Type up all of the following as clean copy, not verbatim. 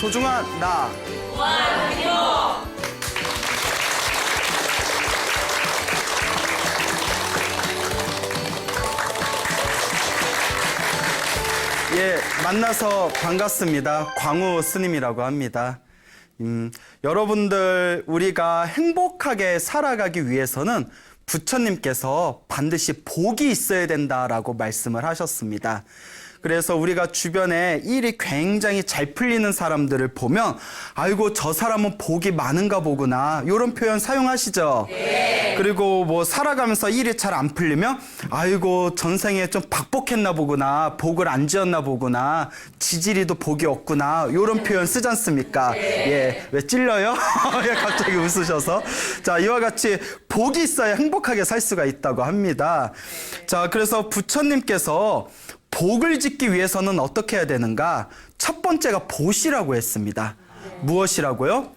소중한 나. 예, 만나서 반갑습니다. 광우 스님이라고 합니다. 여러분들, 우리가 행복하게 살아가기 위해서는 부처님께서 반드시 복이 있어야 된다라고 말씀을 하셨습니다. 그래서 우리가 주변에 일이 굉장히 잘 풀리는 사람들을 보면 아이고 저 사람은 복이 많은가 보구나 이런 표현 사용하시죠. 네. 그리고 뭐 살아가면서 일이 잘 안 풀리면 아이고 전생에 좀 박복했나 보구나, 복을 안 지었나 보구나, 지지리도 복이 없구나 이런 표현 쓰지 않습니까? 네. 예, 왜 찔려요? 예, 갑자기 웃으셔서. 자, 이와 같이 복이 있어야 행복하게 살 수가 있다고 합니다. 자, 그래서 부처님께서 복을 짓기 위해서는 어떻게 해야 되는가? 첫 번째가 보시라고 했습니다. 무엇이라고요?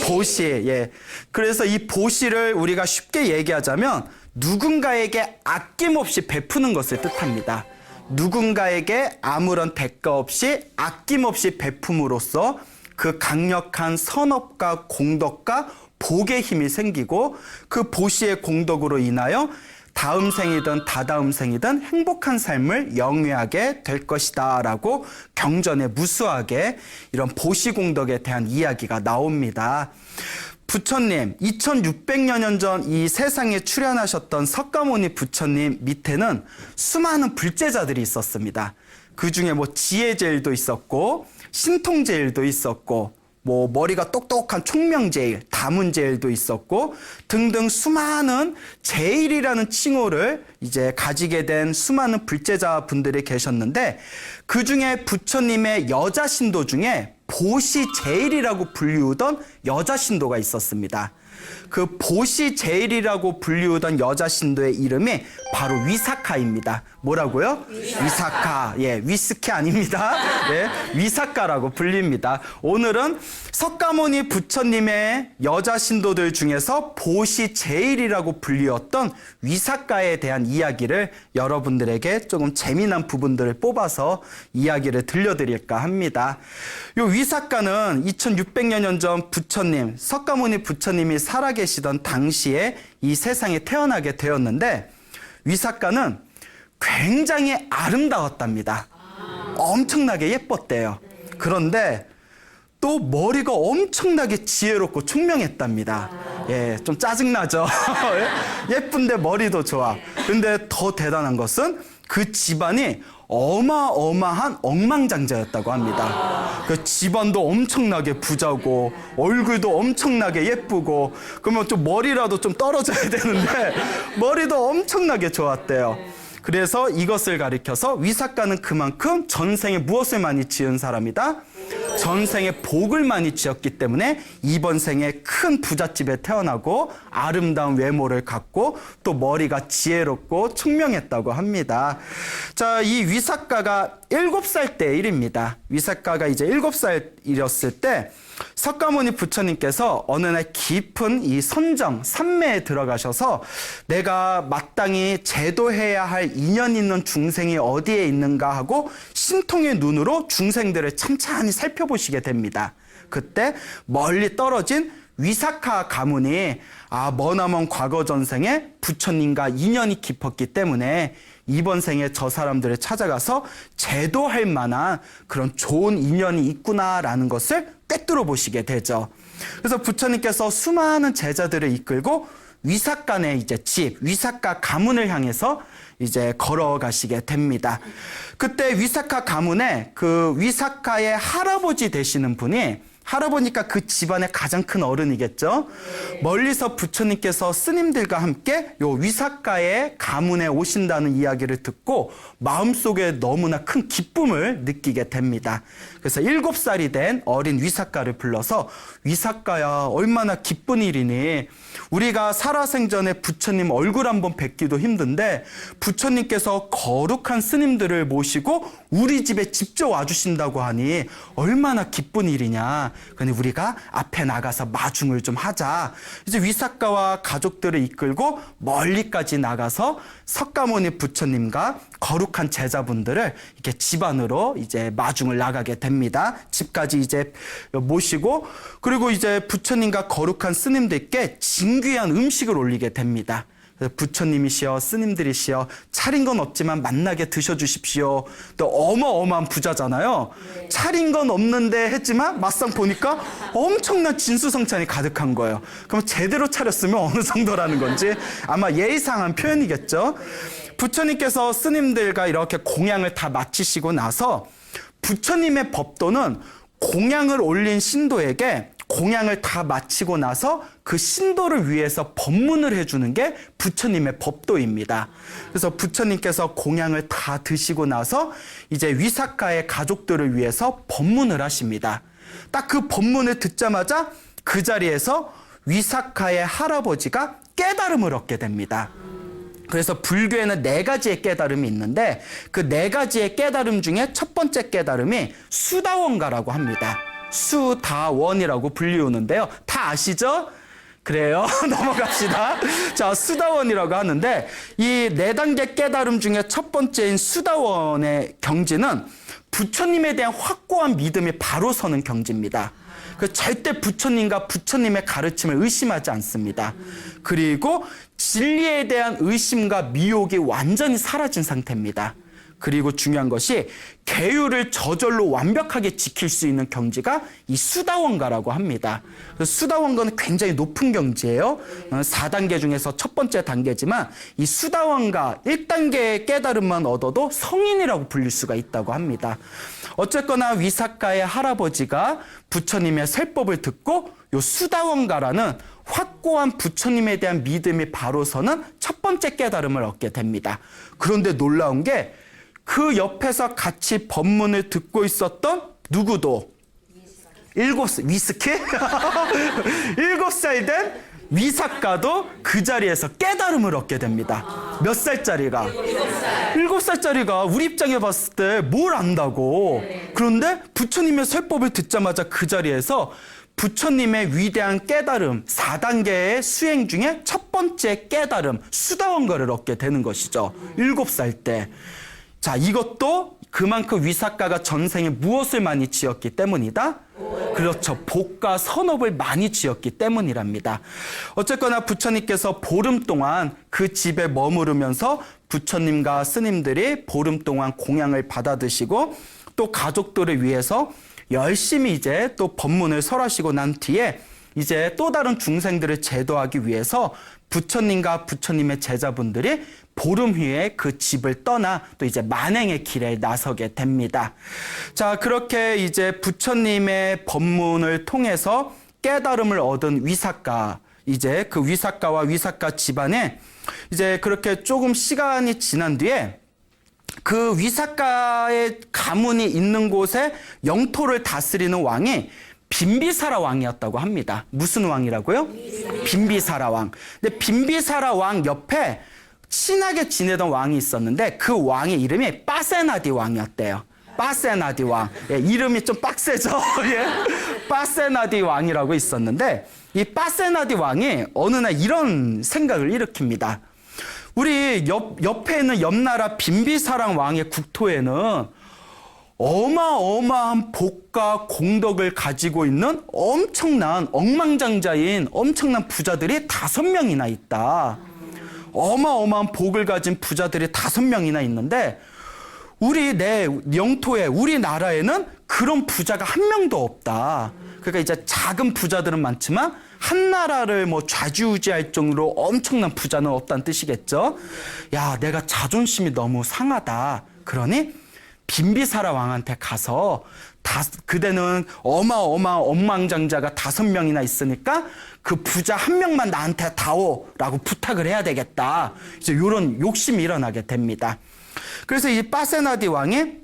보시. 예. 그래서 이 보시를 우리가 쉽게 얘기하자면 누군가에게 아낌없이 베푸는 것을 뜻합니다. 누군가에게 아무런 대가 없이 아낌없이 베품으로써 그 강력한 선업과 공덕과 복의 힘이 생기고 그 보시의 공덕으로 인하여 다음 생이든 다다음 생이든 행복한 삶을 영위하게 될 것이다 라고 경전에 무수하게 이런 보시공덕에 대한 이야기가 나옵니다. 부처님, 2600여 년 전 이 세상에 출현하셨던 석가모니 부처님 밑에는 수많은 불제자들이 있었습니다. 그 중에 뭐 지혜제일도 있었고 신통제일도 있었고 뭐 머리가 똑똑한 총명제일, 다문제일도 있었고 등등 수많은 제일이라는 칭호를 이제 가지게 된 수많은 불제자 분들이 계셨는데 그 중에 부처님의 여자 신도 중에 보시제일이라고 불리우던 여자 신도가 있었습니다. 그 보시제일이라고 불리우던 여자 신도의 이름이 바로 위사카입니다. 뭐라고요? 위사카. 예, 위스키 아닙니다. 예, 위사카라고 불립니다. 오늘은 석가모니 부처님의 여자 신도들 중에서 보시제일이라고 불리웠던 위사카에 대한 이야기를 여러분들에게 조금 재미난 부분들을 뽑아서 이야기를 들려드릴까 합니다. 요 위사카는 2600여 년 전 부처님, 석가모니 부처님이 살아계시던 당시에 이 세상에 태어나게 되었는데 위사카는 굉장히 아름다웠답니다. 엄청나게 예뻤대요. 그런데 또 머리가 엄청나게 지혜롭고 총명했답니다. 예, 좀 짜증나죠? 예쁜데 머리도 좋아. 근데 더 대단한 것은 그 집안이 어마어마한 억만장자였다고 합니다. 그 집안도 엄청나게 부자고 얼굴도 엄청나게 예쁘고 그러면 좀 머리라도 좀 떨어져야 되는데 머리도 엄청나게 좋았대요. 그래서 이것을 가리켜서 위사카는 그만큼 전생에 무엇을 많이 지은 사람이다? 전생에 복을 많이 지었기 때문에 이번 생에 큰 부잣집에 태어나고 아름다운 외모를 갖고 또 머리가 지혜롭고 총명했다고 합니다. 자, 이 위사카가 7살 때 일입니다. 위사카가 이제 7살이었을 때 석가모니 부처님께서 어느 날 깊은 이 선정, 산매에 들어가셔서 내가 마땅히 제도해야 할 인연 있는 중생이 어디에 있는가 하고 신통의 눈으로 중생들을 찬찬히 살펴보시게 됩니다. 그때 멀리 떨어진 위사카 가문이 머나먼 과거 전생에 부처님과 인연이 깊었기 때문에 이번 생에 저 사람들을 찾아가서 제도할 만한 그런 좋은 인연이 있구나라는 것을 꿰뚫어 보시게 되죠. 그래서 부처님께서 수많은 제자들을 이끌고 위사카네 이제 집, 위사카 가문을 향해서 이제 걸어가시게 됩니다. 그때 위사카 가문에 그 위사카의 할아버지 되시는 분이 할아버니까 그 집안의 가장 큰 어른이겠죠. 멀리서 부처님께서 스님들과 함께 요 위사카의 가문에 오신다는 이야기를 듣고 마음속에 너무나 큰 기쁨을 느끼게 됩니다. 그래서 7살이 된 어린 위사카를 불러서 위사카야 얼마나 기쁜 일이니 우리가 살아생전에 부처님 얼굴 한번 뵙기도 힘든데 부처님께서 거룩한 스님들을 모시고 우리 집에 직접 와주신다고 하니 얼마나 기쁜 일이냐. 그러니 우리가 앞에 나가서 마중을 좀 하자. 이제 위삭가와 가족들을 이끌고 멀리까지 나가서 석가모니 부처님과 거룩한 제자분들을 이렇게 집 안으로 이제 마중을 나가게 됩니다. 집까지 이제 모시고, 그리고 이제 부처님과 거룩한 스님들께 진귀한 음식을 올리게 됩니다. 부처님이시여 스님들이시여 차린 건 없지만 만나게 드셔주십시오. 또 어마어마한 부자잖아요. 차린 건 없는데 했지만 막상 보니까 엄청난 진수성찬이 가득한 거예요. 그럼 제대로 차렸으면 어느 정도라는 건지 아마 예의상한 표현이겠죠. 부처님께서 스님들과 이렇게 공양을 다 마치시고 나서 부처님의 법도는 공양을 올린 신도에게 공양을 다 마치고 나서 그 신도를 위해서 법문을 해주는 게 부처님의 법도입니다. 그래서 부처님께서 공양을 다 드시고 나서 이제 위삭가의 가족들을 위해서 법문을 하십니다. 딱 그 법문을 듣자마자 그 자리에서 위삭가의 할아버지가 깨달음을 얻게 됩니다. 그래서 불교에는 4가지의 깨달음이 있는데 그 4가지의 깨달음 중에 첫 번째 깨달음이 수다원가라고 합니다. 수다원이라고 불리우는데요. 다 아시죠? 그래요. 넘어갑시다. 자, 수다원이라고 하는데 이 4단계 깨달음 중에 첫 번째인 수다원의 경지는 부처님에 대한 확고한 믿음이 바로 서는 경지입니다. 절대 부처님과 부처님의 가르침을 의심하지 않습니다. 그리고 진리에 대한 의심과 미혹이 완전히 사라진 상태입니다. 그리고 중요한 것이 계율을 저절로 완벽하게 지킬 수 있는 경지가 이 수다원가라고 합니다. 수다원가는 굉장히 높은 경지예요. 4단계 중에서 첫 번째 단계지만 이 수다원가 1단계의 깨달음만 얻어도 성인이라고 불릴 수가 있다고 합니다. 어쨌거나 위삭가의 할아버지가 부처님의 설법을 듣고 요 수다원가라는 확고한 부처님에 대한 믿음이 바로 서는 첫 번째 깨달음을 얻게 됩니다. 그런데 놀라운 게 그 옆에서 같이 법문을 듣고 있었던 누구도 7살 위스키? 7살 된 위삭가도 그 자리에서 깨달음을 얻게 됩니다. 몇 살짜리가? 7살짜리가 우리 입장에 봤을 때 뭘 안다고. 그런데 부처님의 설법을 듣자마자 그 자리에서 부처님의 위대한 깨달음 4단계의 수행 중에 첫 번째 깨달음 수다원가를 얻게 되는 것이죠. 7살 때. 자, 이것도 그만큼 위삭가가 전생에 무엇을 많이 지었기 때문이다? 그렇죠. 복과 선업을 많이 지었기 때문이랍니다. 어쨌거나 부처님께서 보름 동안 그 집에 머무르면서 부처님과 스님들이 보름 동안 공양을 받아 드시고 또 가족들을 위해서 열심히 이제 또 법문을 설하시고 난 뒤에 이제 또 다른 중생들을 제도하기 위해서 부처님과 부처님의 제자분들이 보름 후에 그 집을 떠나 또 이제 만행의 길에 나서게 됩니다. 자, 그렇게 이제 부처님의 법문을 통해서 깨달음을 얻은 위삭가, 이제 그 위삭가와 위삭가 집안에 이제 그렇게 조금 시간이 지난 뒤에 그 위삭가의 가문이 있는 곳에 영토를 다스리는 왕이 빈비사라 왕이었다고 합니다. 무슨 왕이라고요? 빈비사라 왕. 근데 빈비사라 왕 옆에 친하게 지내던 왕이 있었는데 그 왕의 이름이 빠세나디 왕이었대요. 빠세나디 왕. 예, 이름이 좀 빡세죠? 예. 빠세나디 왕이라고 있었는데 이 빠세나디 왕이 어느 날 이런 생각을 일으킵니다. 우리 옆에 있는 옆나라 빈비사랑 왕의 국토에는 어마어마한 복과 공덕을 가지고 있는 엄청난 억만장자인 엄청난 부자들이 5명이나 있다. 어마어마한 복을 가진 부자들이 5명이나 있는데 내 영토에 우리나라에는 그런 부자가 한 명도 없다. 그러니까 이제 작은 부자들은 많지만 한 나라를 뭐 좌지우지할 정도로 엄청난 부자는 없다는 뜻이겠죠. 야, 내가 자존심이 너무 상하다. 그러니 빈비사라 왕한테 가서 그대는 어마어마한 억만장자가 5명이나 있으니까 그 부자 한 명만 나한테 다오라고 부탁을 해야 되겠다. 이제 이런 욕심이 일어나게 됩니다. 그래서 이 빠세나디 왕이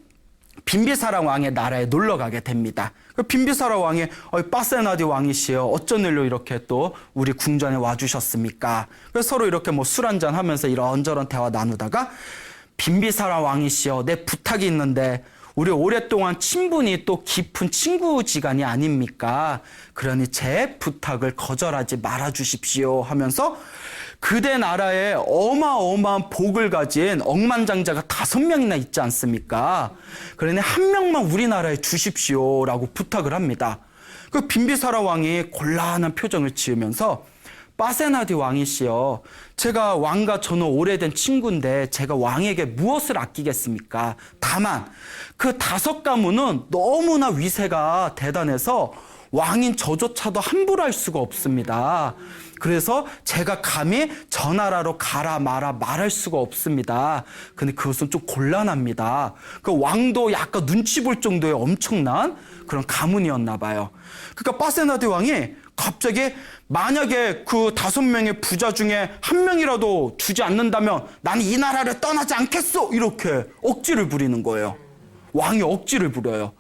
빈비사라 왕의 나라에 놀러 가게 됩니다. 빈비사라 왕이 빠세나디 왕이시여 어쩐 일로 이렇게 또 우리 궁전에 와주셨습니까? 그래서 서로 이렇게 뭐 술 한잔 하면서 이런저런 대화 나누다가 빈비사라 왕이시여 내 부탁이 있는데 우리 오랫동안 친분이 또 깊은 친구지간이 아닙니까? 그러니 제 부탁을 거절하지 말아 주십시오 하면서 그대 나라에 어마어마한 복을 가진 억만장자가 5명이나 있지 않습니까? 그러니 한 명만 우리나라에 주십시오라고 부탁을 합니다. 그 빈비사라 왕이 곤란한 표정을 지으면서 빠세나디 왕이시여, 제가 왕과 저는 오래된 친구인데 제가 왕에게 무엇을 아끼겠습니까? 다만 그 5가문은 너무나 위세가 대단해서 왕인 저조차도 함부로 할 수가 없습니다. 그래서 제가 감히 저 나라로 가라 마라 말할 수가 없습니다. 근데 그것은 좀 곤란합니다. 그 왕도 약간 눈치 볼 정도의 엄청난 그런 가문이었나 봐요. 그러니까 빠세나디 왕이 갑자기 만약에 그 5명의 부자 중에 한 명이라도 주지 않는다면 나는 이 나라를 떠나지 않겠소! 이렇게 억지를 부리는 거예요. 왕이 억지를 부려요.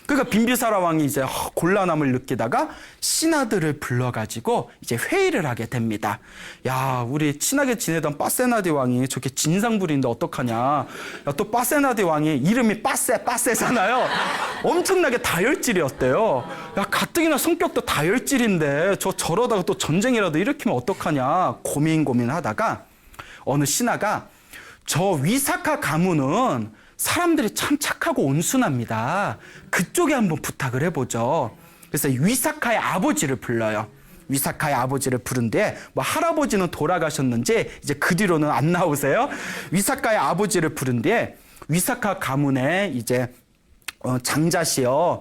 그러니까 빈비사라 왕이 이제 곤란함을 느끼다가 신하들을 불러가지고 이제 회의를 하게 됩니다. 야, 우리 친하게 지내던 빠세나디 왕이 저렇게 진상 부리는데 어떡하냐. 야, 또 빠세나디 왕이 이름이 빠세잖아요. 엄청나게 다혈질이었대요. 야, 가뜩이나 성격도 다혈질인데 저러다가 또 전쟁이라도 일으키면 어떡하냐. 고민하다가 어느 신하가 저 위사카 가문은 사람들이 참 착하고 온순합니다. 그쪽에 한번 부탁을 해보죠. 그래서 위사카의 아버지를 불러요. 위사카의 아버지를 부른 뒤에 뭐 할아버지는 돌아가셨는지 이제 그 뒤로는 안 나오세요. 위사카의 아버지를 부른 뒤에 위사카 가문의 이제 장자시여,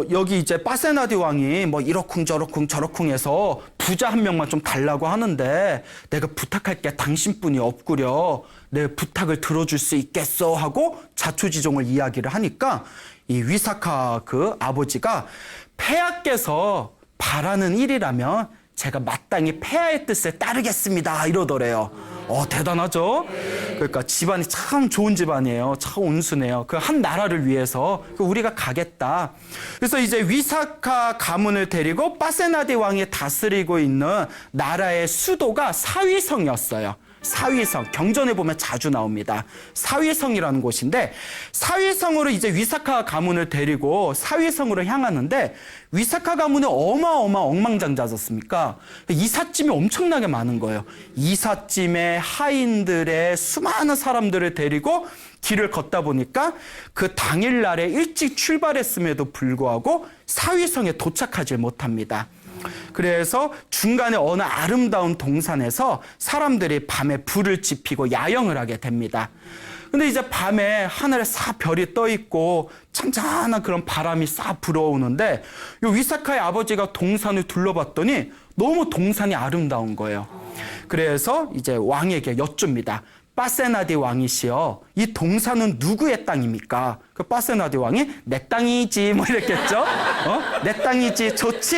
여기 이제 빠세나디 왕이 뭐 이러쿵 저러쿵 해서 부자 한 명만 좀 달라고 하는데 내가 부탁할 게 당신뿐이 없구려. 내 부탁을 들어줄 수 있겠어 하고 자초지종을 이야기를 하니까 이 위사카 그 아버지가 폐하께서 바라는 일이라면 제가 마땅히 폐하의 뜻에 따르겠습니다 이러더래요. 대단하죠? 그러니까 집안이 참 좋은 집안이에요. 참 온순해요. 그 한 나라를 위해서 우리가 가겠다. 그래서 이제 위사카 가문을 데리고 빠세나디 왕이 다스리고 있는 나라의 수도가 사위성이었어요. 사위성, 경전에 보면 자주 나옵니다. 사위성이라는 곳인데 사위성으로 이제 위사카 가문을 데리고 사위성으로 향하는데 위사카 가문이 어마어마한 엉망장자였습니까? 이삿짐이 엄청나게 많은 거예요. 이삿짐에 하인들의 수많은 사람들을 데리고 길을 걷다 보니까 그 당일날에 일찍 출발했음에도 불구하고 사위성에 도착하지 못합니다. 그래서 중간에 어느 아름다운 동산에서 사람들이 밤에 불을 지피고 야영을 하게 됩니다. 근데 이제 밤에 하늘에 싹 별이 떠 있고 찬찬한 그런 바람이 싹 불어오는데 요 위사카의 아버지가 동산을 둘러봤더니 너무 동산이 아름다운 거예요. 그래서 이제 왕에게 여쭙니다. 빠세나디 왕이시여, 이 동산은 누구의 땅입니까? 그 빠세나디 왕이 내 땅이지 뭐 이랬겠죠. 내 땅이지 좋지?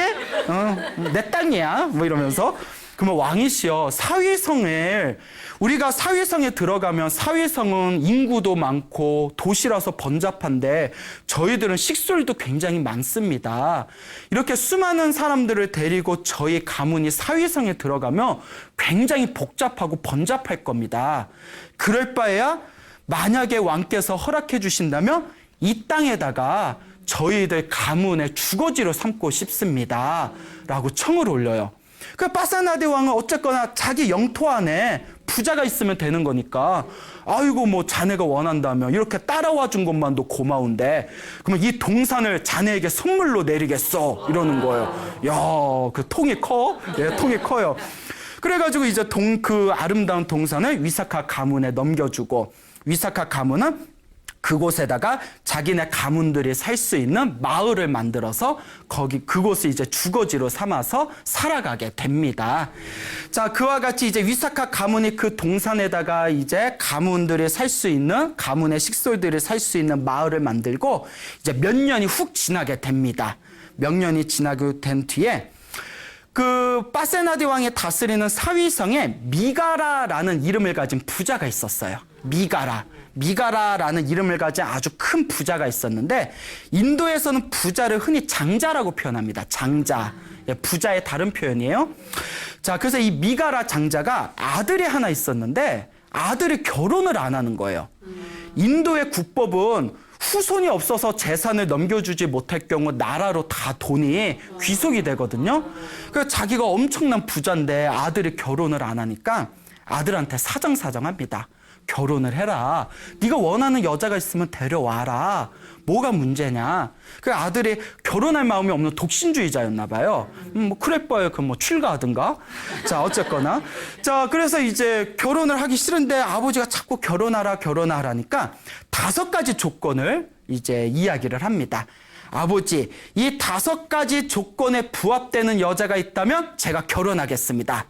내 땅이야 뭐 이러면서. 그러면 왕이시여, 사위성을 우리가 사위성에 들어가면 사위성은 인구도 많고 도시라서 번잡한데 저희들은 식솔도 굉장히 많습니다. 이렇게 수많은 사람들을 데리고 저희 가문이 사위성에 들어가면 굉장히 복잡하고 번잡할 겁니다. 그럴 바에야 만약에 왕께서 허락해 주신다면 이 땅에다가 저희들 가문의 주거지로 삼고 싶습니다 라고 청을 올려요. 그 빠세나디 왕은 어쨌거나 자기 영토 안에 부자가 있으면 되는 거니까 아이고 뭐 자네가 원한다면 이렇게 따라와 준 것만도 고마운데 그러면 이 동산을 자네에게 선물로 내리겠어 이러는 거예요. 야, 그 통이 커? 예, 통이 커요. 그래가지고 이제 그 아름다운 동산을 위사카 가문에 넘겨주고 위사카 가문은 그곳에다가 자기네 가문들이 살 수 있는 마을을 만들어서 그곳을 이제 주거지로 삼아서 살아가게 됩니다. 자, 그와 같이 이제 위사카 가문이 그 동산에다가 이제 가문들이 살 수 있는 가문의 식솔들이 살 수 있는 마을을 만들고 이제 몇 년이 훅 지나게 됩니다. 몇 년이 지나게 된 뒤에 그 빠세나디 왕이 다스리는 사위성에 미가라라는 이름을 가진 부자가 있었어요. 미가라라는 이름을 가진 아주 큰 부자가 있었는데 인도에서는 부자를 흔히 장자라고 표현합니다. 장자. 예, 부자의 다른 표현이에요. 자, 그래서 이 미가라 장자가 아들이 하나 있었는데 아들이 결혼을 안 하는 거예요. 인도의 국법은 후손이 없어서 재산을 넘겨주지 못할 경우 나라로 다 돈이 귀속이 되거든요. 그래서 자기가 엄청난 부자인데 아들이 결혼을 안 하니까 아들한테 사정사정합니다. 결혼을 해라. 네가 원하는 여자가 있으면 데려와라. 뭐가 문제냐. 그 아들이 결혼할 마음이 없는 독신주의자였나 봐요. 뭐 그래봐요. 그 뭐 출가하든가. 자, 어쨌거나. 자, 그래서 이제 결혼을 하기 싫은데 아버지가 자꾸 결혼하라니까 5가지 조건을 이제 이야기를 합니다. 아버지, 이 5가지 조건에 부합되는 여자가 있다면 제가 결혼하겠습니다.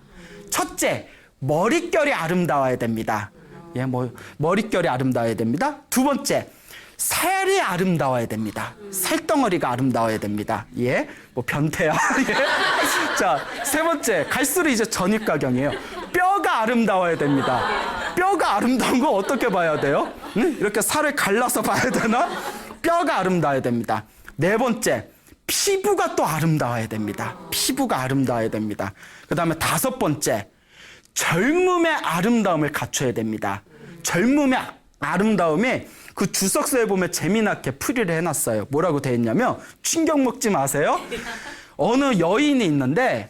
첫째, 머릿결이 아름다워야 됩니다. 예, 머릿결이 아름다워야 됩니다. 2번째, 살이 아름다워야 됩니다. 살덩어리가 아름다워야 됩니다. 예, 뭐 변태야. 예. 자, 3번째, 갈수록 이제 전입가경이에요. 뼈가 아름다워야 됩니다. 뼈가 아름다운 거 어떻게 봐야 돼요? 응? 이렇게 살을 갈라서 봐야 되나? 뼈가 아름다워야 됩니다. 4번째, 피부가 또 아름다워야 됩니다. 피부가 아름다워야 됩니다. 그 다음에 5번째, 젊음의 아름다움을 갖춰야 됩니다. 젊음의 아름다움이 그 주석서에 보면 재미나게 풀이를 해놨어요. 뭐라고 돼 있냐면, 충격 먹지 마세요. 어느 여인이 있는데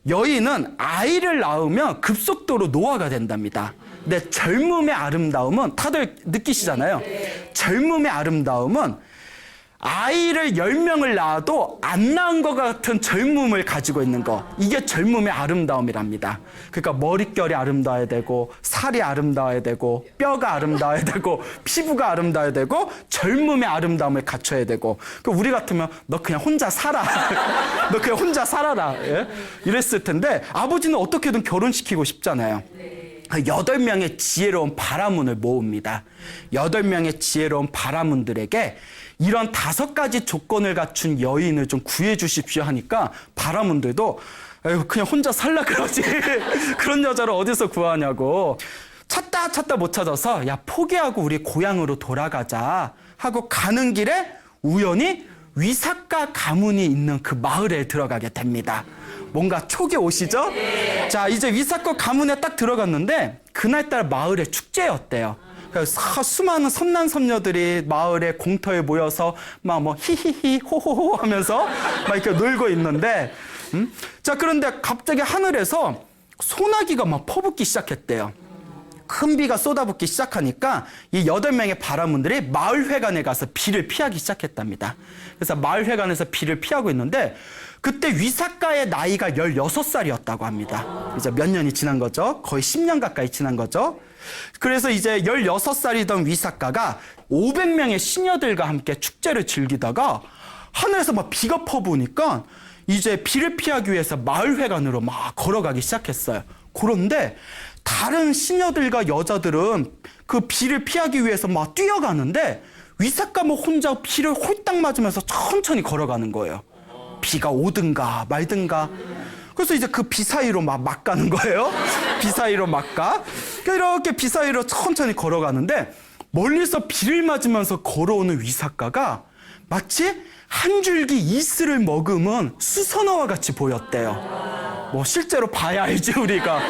여인은 아이를 낳으면 급속도로 노화가 된답니다. 근데 젊음의 아름다움은 다들 느끼시잖아요. 젊음의 아름다움은 아이를 10명을 낳아도 안 낳은 것 같은 젊음을 가지고 있는 거. 이게 젊음의 아름다움이랍니다. 그러니까 머릿결이 아름다워야 되고, 살이 아름다워야 되고, 뼈가 아름다워야 되고, 피부가 아름다워야 되고, 젊음의 아름다움을 갖춰야 되고. 우리 같으면 너 그냥 혼자 살아. 너 그냥 혼자 살아라. 예? 이랬을 텐데 아버지는 어떻게든 결혼시키고 싶잖아요. 8명의 지혜로운 바라문을 모읍니다. 8명의 지혜로운 바라문들에게 이런 5가지 조건을 갖춘 여인을 좀 구해 주십시오 하니까 바라문들도 그냥 혼자 살라 그러지. 그런 여자를 어디서 구하냐고. 찾다 못 찾아서 야, 포기하고 우리 고향으로 돌아가자 하고 가는 길에 우연히 위삭과 가문이 있는 그 마을에 들어가게 됩니다. 뭔가 촉이 오시죠? 자, 이제 위삭과 가문에 딱 들어갔는데 그날따라 마을에 축제였대요. 그래서 수많은 섬난 섬녀들이 마을의 공터에 모여서 막 뭐 히히히 호호호 하면서 막 이렇게 놀고 있는데, 자, 그런데 갑자기 하늘에서 소나기가 막 퍼붓기 시작했대요. 큰 비가 쏟아붓기 시작하니까 이 8명의 바라문들이 마을회관에 가서 비를 피하기 시작했답니다. 그래서 마을회관에서 비를 피하고 있는데 그때 위삭가의 나이가 16살이었다고 합니다. 이제 몇 년이 지난 거죠. 거의 10년 가까이 지난 거죠. 그래서 이제 16살이던 위삭가가 500명의 시녀들과 함께 축제를 즐기다가 하늘에서 막 비가 퍼부으니까 이제 비를 피하기 위해서 마을회관으로 막 걸어가기 시작했어요. 그런데 다른 시녀들과 여자들은 그 비를 피하기 위해서 막 뛰어가는데 위삭가 뭐 혼자 비를 홀딱 맞으면서 천천히 걸어가는 거예요. 비가 오든가 말든가. 그래서 이제 그 비 사이로 막 가는 거예요. 비 사이로 막 가. 이렇게 비 사이로 천천히 걸어가는데 멀리서 비를 맞으면서 걸어오는 위삭가가 마치 한 줄기 이슬을 머금은 수선화와 같이 보였대요. 뭐 실제로 봐야 알지 우리가.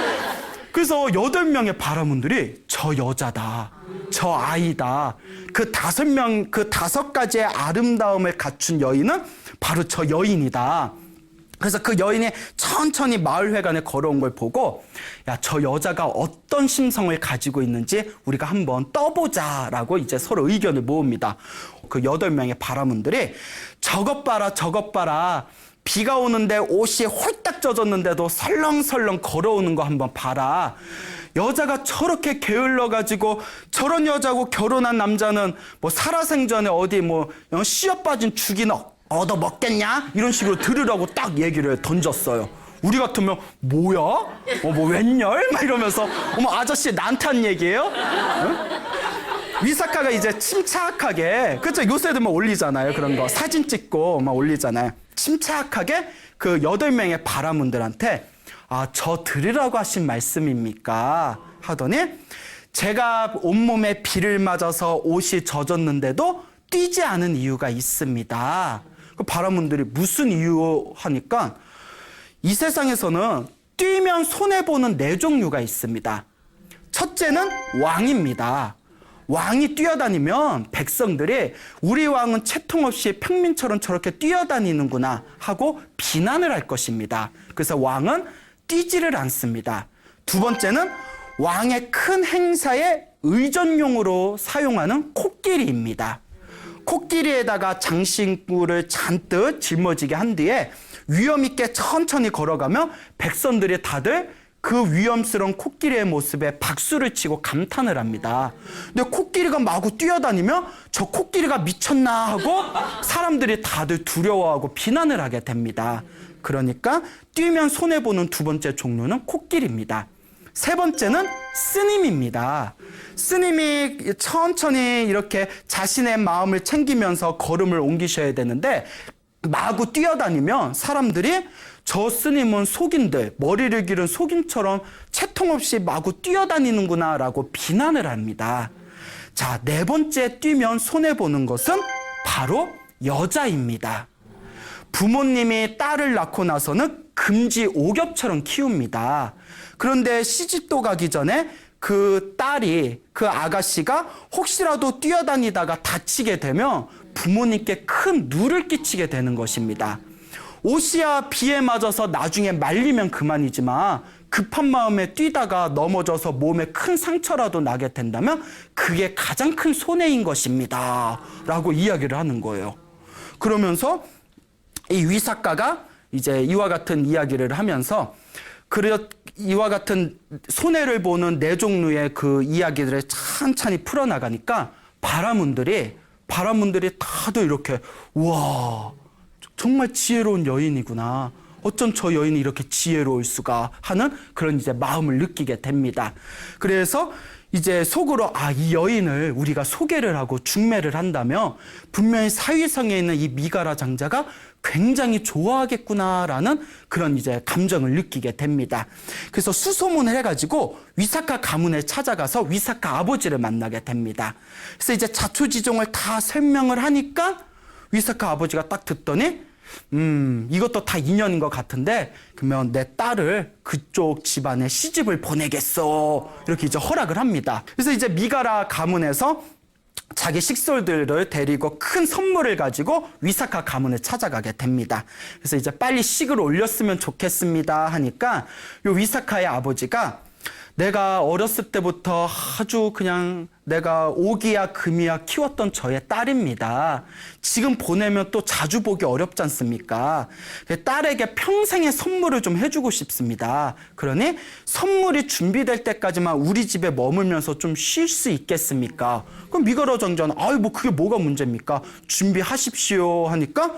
그래서 8명의 바라문들이 저 여자다, 저 아이다, 그 5가지의 아름다움을 갖춘 여인은 바로 저 여인이다. 그래서 그 여인이 천천히 마을회관에 걸어온 걸 보고 야, 저 여자가 어떤 심성을 가지고 있는지 우리가 한번 떠보자라고 이제 서로 의견을 모읍니다. 그 8명의 바라문들이 저것 봐라. 비가 오는데 옷이 홀딱 젖었는데도 설렁설렁 걸어오는 거 한번 봐라. 여자가 저렇게 게을러가지고 저런 여자하고 결혼한 남자는 뭐 살아생전에 어디 뭐 씨앗 빠진 죽이나 얻어 먹겠냐? 이런 식으로 들으라고 딱 얘기를 던졌어요. 우리 같으면 뭐야? 뭐 웬열? 막 이러면서 어머 아저씨 나한테 한 얘기예요? 응? 위삭가가 이제 침착하게, 그쵸? 요새도 뭐 올리잖아요. 그런 거 사진 찍고 막 올리잖아요. 침착하게 그 8명의 바라문들한테 저 들으라고 하신 말씀입니까? 하더니 제가 온몸에 비를 맞아서 옷이 젖었는데도 뛰지 않은 이유가 있습니다. 그 바라문들이 무슨 이유 하니까 이 세상에서는 뛰면 손해보는 4종류가 있습니다. 첫째는 왕입니다. 왕이 뛰어다니면 백성들이 우리 왕은 채통 없이 평민처럼 저렇게 뛰어다니는구나 하고 비난을 할 것입니다. 그래서 왕은 뛰지를 않습니다. 두 번째는 왕의 큰 행사에 의전용으로 사용하는 코끼리입니다. 코끼리에다가 장신구를 잔뜩 짊어지게 한 뒤에 위험 있게 천천히 걸어가며 백성들이 다들 그 위험스러운 코끼리의 모습에 박수를 치고 감탄을 합니다. 근데 코끼리가 마구 뛰어다니며 저 코끼리가 미쳤나 하고 사람들이 다들 두려워하고 비난을 하게 됩니다. 그러니까 뛰면 손해보는 두 번째 종류는 코끼리입니다. 세 번째는 스님입니다. 스님이 천천히 이렇게 자신의 마음을 챙기면서 걸음을 옮기셔야 되는데 마구 뛰어다니면 사람들이 저 스님은 속인들, 머리를 기른 속인처럼 채통 없이 마구 뛰어다니는구나 라고 비난을 합니다. 자, 네 번째 뛰면 손해보는 것은 바로 여자입니다. 부모님이 딸을 낳고 나서는 금지 오겹처럼 키웁니다. 그런데 시집도 가기 전에 그 딸이, 그 아가씨가 혹시라도 뛰어다니다가 다치게 되면 부모님께 큰 누를 끼치게 되는 것입니다. 옷이야 비에 맞아서 나중에 말리면 그만이지만 급한 마음에 뛰다가 넘어져서 몸에 큰 상처라도 나게 된다면 그게 가장 큰 손해인 것입니다. 라고 이야기를 하는 거예요. 그러면서 이 위사카가 이제 이와 같은 이야기를 하면서 이와 같은 손해를 보는 네 종류의 그 이야기들을 찬찬히 풀어나가니까 바라문들이 다들 이렇게 우와 정말 지혜로운 여인이구나. 어쩜 저 여인이 이렇게 지혜로울 수가 하는 그런 이제 마음을 느끼게 됩니다. 그래서 이제 속으로 이 여인을 우리가 소개를 하고 중매를 한다면 분명히 사위성에 있는 이 미가라 장자가 굉장히 좋아하겠구나라는 그런 이제 감정을 느끼게 됩니다. 그래서 수소문을 해가지고 위사카 가문에 찾아가서 위사카 아버지를 만나게 됩니다. 그래서 이제 자초지종을 다 설명을 하니까 위사카 아버지가 딱 듣더니 이것도 다 인연인 것 같은데 그러면 내 딸을 그쪽 집안에 시집을 보내겠어 이렇게 이제 허락을 합니다. 그래서 이제 미가라 가문에서 자기 식솔들을 데리고 큰 선물을 가지고 위사카 가문을 찾아가게 됩니다. 그래서 이제 빨리 식을 올렸으면 좋겠습니다 하니까 요 위사카의 아버지가 내가 어렸을 때부터 아주 그냥 내가 오기야 금이야 키웠던 저의 딸입니다. 지금 보내면 또 자주 보기 어렵지 않습니까? 딸에게 평생의 선물을 좀 해주고 싶습니다. 그러니 선물이 준비될 때까지만 우리 집에 머물면서 좀 쉴 수 있겠습니까? 그럼 미가라 장자는 뭐 그게 뭐가 문제입니까? 준비하십시오 하니까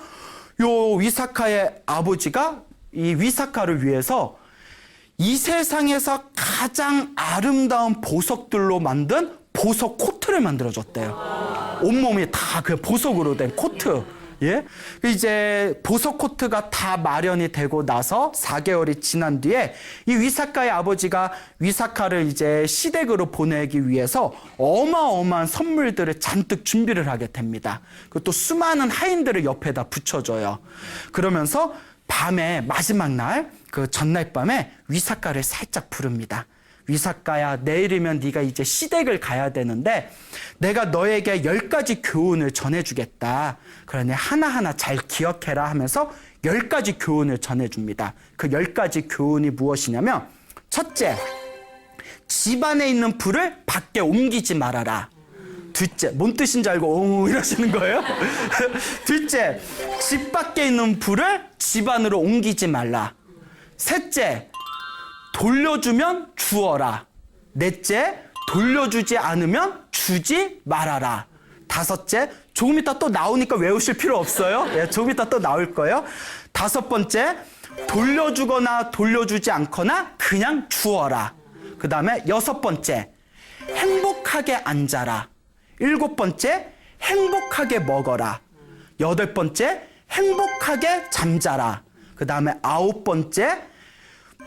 요 위사카의 아버지가 이 위사카를 위해서 이 세상에서 가장 아름다운 보석들로 만든 보석 코트를 만들어줬대요. 온몸이 다 그 보석으로 된 코트. 예? 이제 보석 코트가 다 마련이 되고 나서 4개월이 지난 뒤에 이 위사카의 아버지가 위사카를 이제 시댁으로 보내기 위해서 어마어마한 선물들을 잔뜩 준비를 하게 됩니다. 그리고 또 수많은 하인들을 옆에다 붙여줘요. 그러면서 밤에 마지막 날 그 전날 밤에 위사카를 살짝 부릅니다. 위사카야, 내일이면 네가 이제 시댁을 가야 되는데 내가 너에게 10가지 교훈을 전해주겠다. 그러니 하나하나 잘 기억해라 하면서 10가지 교훈을 전해줍니다. 그 10가지 교훈이 무엇이냐면 첫째, 집안에 있는 불을 밖에 옮기지 말아라. 둘째, 뭔 뜻인지 알고 이러시는 거예요? 둘째, 집 밖에 있는 불을 집 안으로 옮기지 말라. 셋째, 돌려주면 주어라. 넷째, 돌려주지 않으면 주지 말아라. 다섯째, 조금 이따 또 나오니까 외우실 필요 없어요. 예, 조금 이따 또 나올 거예요. 다섯 번째, 돌려주거나 돌려주지 않거나 그냥 주어라. 그 다음에 여섯 번째, 행복하게 앉아라. 일곱 번째, 행복하게 먹어라. 여덟 번째, 행복하게 잠자라. 그 다음에 아홉 번째,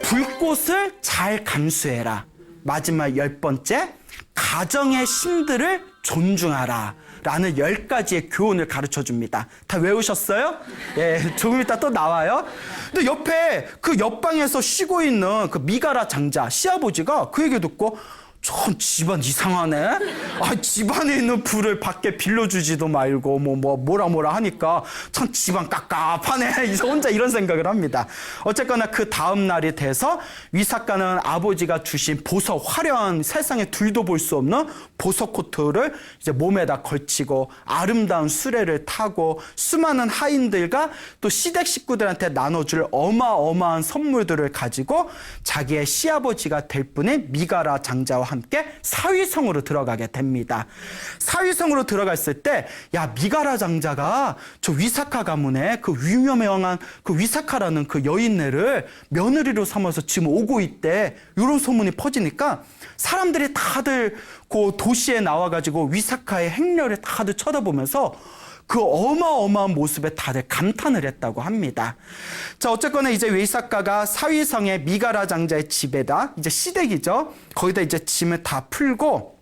불꽃을 잘 감수해라. 마지막 10번째, 가정의 신들을 존중하라. 라는 10가지의 교훈을 가르쳐 줍니다. 다 외우셨어요? 예, 조금 이따 또 나와요. 근데 옆에 그 옆방에서 쉬고 있는 그 미가라 장자, 시아버지가 그 얘기 듣고 참 집안 이상하네. 집안에 있는 불을 밖에 빌려주지도 말고 뭐라 하니까 참 집안 깝깝하네. 이제 혼자 이런 생각을 합니다. 어쨌거나 그 다음 날이 돼서 위삭가는 아버지가 주신 보석, 화려한 세상에 둘도 볼 수 없는 보석 코트를 이제 몸에다 걸치고 아름다운 수레를 타고 수많은 하인들과 또 시댁 식구들한테 나눠줄 어마어마한 선물들을 가지고 자기의 시아버지가 될 분인 미가라 장자와 함께 사위성으로 들어가게 됩니다. 사위성으로 들어갔을 때, 야, 미가라 장자가 저 위사카 가문의 그 유명한 그 위사카라는 그 여인네를 며느리로 삼아서 지금 오고 있대. 이런 소문이 퍼지니까 사람들이 다들 그 도시에 나와가지고 위사카의 행렬을 다들 쳐다보면서 그 어마어마한 모습에 다들 감탄을 했다고 합니다. 자, 어쨌거나 이제 위사카가 사위성의 미가라 장자의 집에다, 이제 시댁이죠. 거기다 이제 짐을 다 풀고,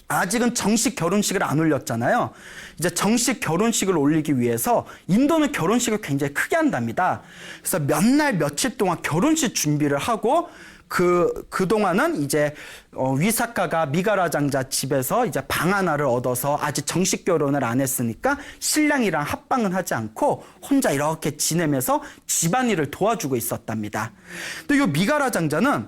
아직은 정식 결혼식을 안 올렸잖아요. 이제 정식 결혼식을 올리기 위해서 인도는 결혼식을 굉장히 크게 한답니다. 그래서 몇 날 며칠 동안 결혼식 준비를 하고 그동안은 이제 위사카가 미가라 장자 집에서 이제 방 하나를 얻어서 아직 정식 결혼을 안 했으니까 신랑이랑 합방은 하지 않고 혼자 이렇게 지내면서 집안일을 도와주고 있었답니다. 근데 이 미가라 장자는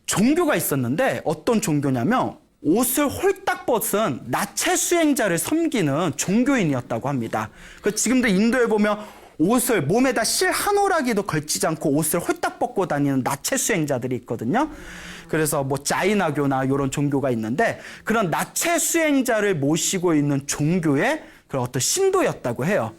종교가 있었는데 어떤 종교냐면 옷을 홀딱 벗은 나체 수행자를 섬기는 종교인이었다고 합니다. 지금도 인도에 보면 옷을 몸에다 실 한 오라기도 걸치지 않고 옷을 홀딱 벗고 다니는 나체 수행자들이 있거든요. 그래서 자이나교나 이런 종교가 있는데 그런 나체 수행자를 모시고 있는 종교의 그런 어떤 신도였다고 해요.